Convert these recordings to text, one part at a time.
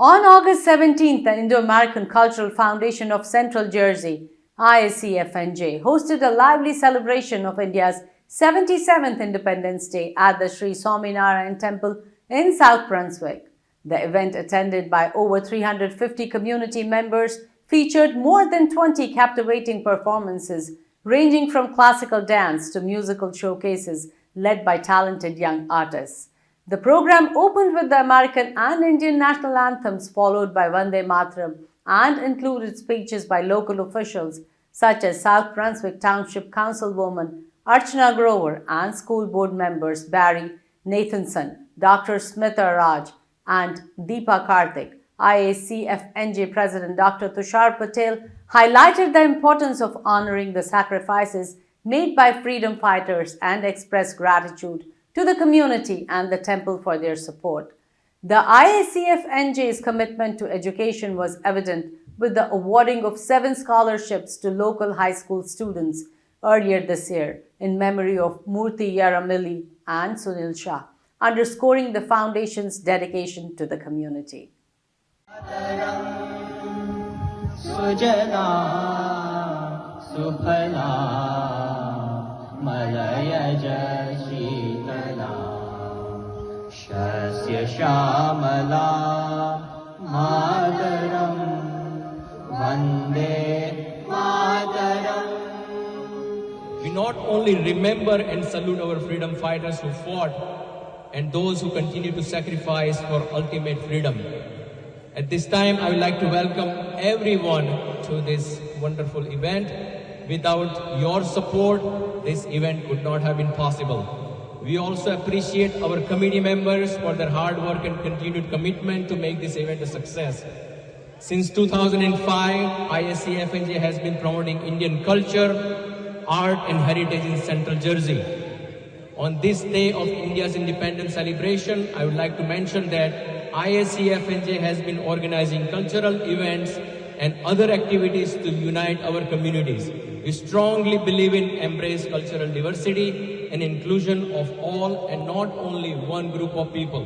On August 17th, the Indo-American Cultural Foundation of Central Jersey, IACFNJ, hosted a lively celebration of India's 77th Independence Day at the Sri Swaminarayan Temple in South Brunswick. The event, attended by over 350 community members, featured more than 20 captivating performances ranging from classical dance to musical showcases led by talented young artists. The program opened with the American and Indian national anthems, followed by Vande Mataram, and included speeches by local officials such as South Brunswick Township Councilwoman Archana Grover and school board members Barry Nathanson, Dr. Smita Raj, and Deepa Karthik. IACFNJ President Dr. Tushar Patel highlighted the importance of honoring the sacrifices made by freedom fighters and expressed gratitude to the community and the temple for their support. The IACFNJ's commitment to education was evident with the awarding of 7 scholarships to local high school students earlier this year in memory of Murthy Yaramilli and Sunil Shah, underscoring the foundation's dedication to the community. Shasya Shamala Madaram Vande Mataram. We not only remember and salute our freedom fighters who fought and those who continue to sacrifice for ultimate freedom. At this time, I would like to welcome everyone to this wonderful event. Without your support, this event could not have been possible. We also appreciate our committee members for their hard work and continued commitment to make this event a success. Since 2005, IACFNJ has been promoting Indian culture, art and heritage in Central Jersey. On this day of India's independence celebration, I would like to mention that IACFNJ has been organizing cultural events and other activities to unite our communities. We strongly believe in embrace cultural diversity and inclusion of all and not only one group of people.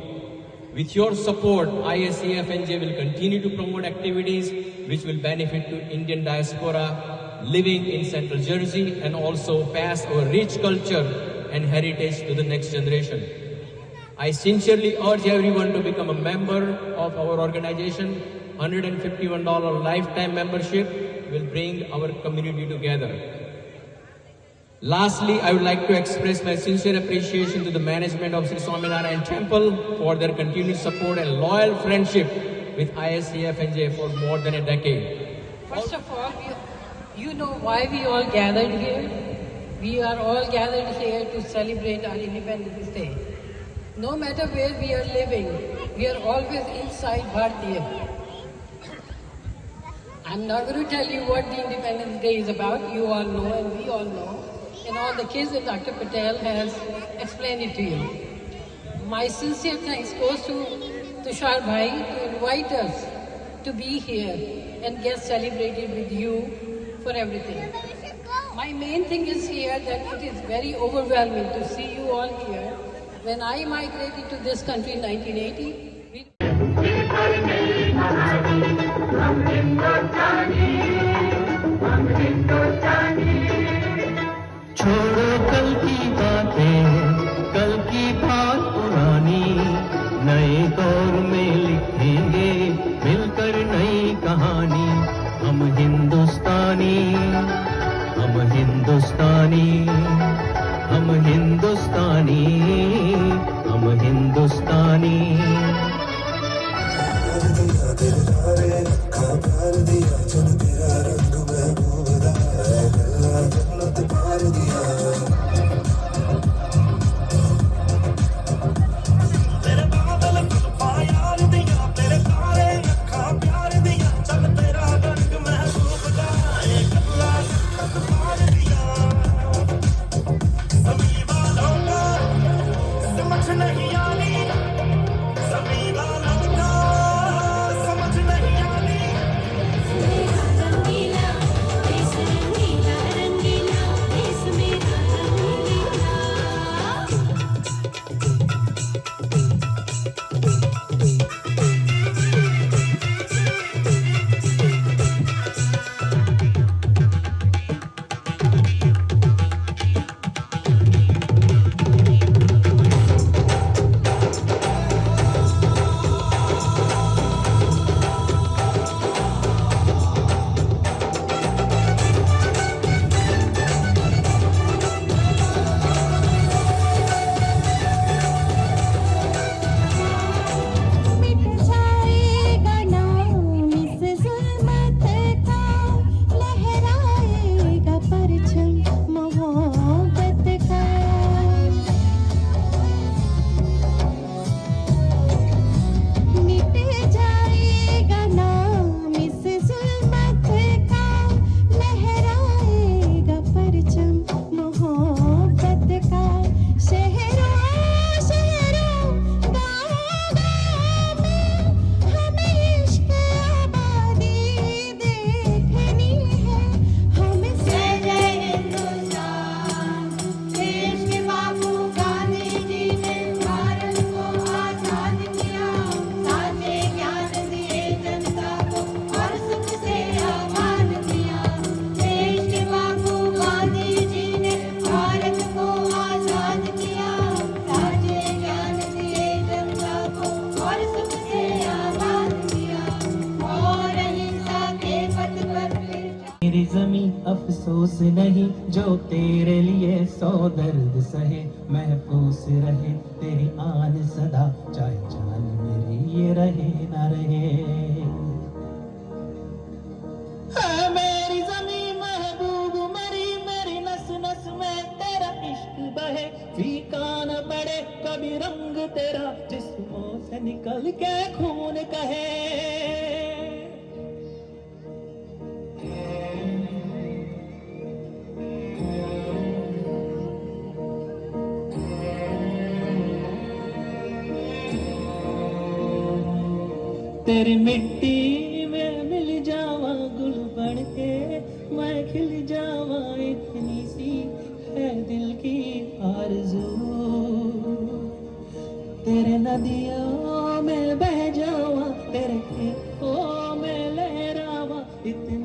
With your support, IACFNJ will continue to promote activities which will benefit to Indian diaspora living in Central Jersey and also pass our rich culture and heritage to the next generation. I sincerely urge everyone to become a member of our organization. $151 lifetime membership will bring our community together. Lastly, I would like to express my sincere appreciation to the management of Sri Swaminarayan Temple for their continued support and loyal friendship with IACFNJ for more than a decade. First of all, you know why we all gathered here? We are all gathered here to celebrate our Independence Day. No matter where we are living, we are always inside Bhartiya. I'm not going to tell you what the Independence Day is about. You all know and we all know. And all the kids that Dr. Patel has explained it to you. My sincere thanks goes to Tushar Bhai to invite us to be here and get celebrated with you for everything. My main thing is here that it is very overwhelming to see you all here. When I migrated to this country in 1980, छोड़ो कल की बातें, कल की बात पुरानी, नए दौर में लिखेंगे मिलकर नई कहानी। हम हिंदुस्तानी, हम हिंदुस्तानी, हम हिंदुस्तानी, हम हिंदुस्तानी। महफूस नहीं जो तेरे लिए 100 दर्द सहे, महफूस रहे तेरी आन सदा, चाहे जान मेरी ये रहे ना रहे। है मेरी ज़मीं महबूब मरी, मेरी नस नस में तेरा इश्क बहे, फीका न पड़े कभी रंग तेरा, जिस्मों से निकल के खून कहे। तेरी मिट्टी में मिल जावा गुल बन के, मैं खिल जावा, इतनी सी है दिल की आरज़ू। तेरे नदियों में बह जावा, तेरे खेतों में लहरावा, इतनी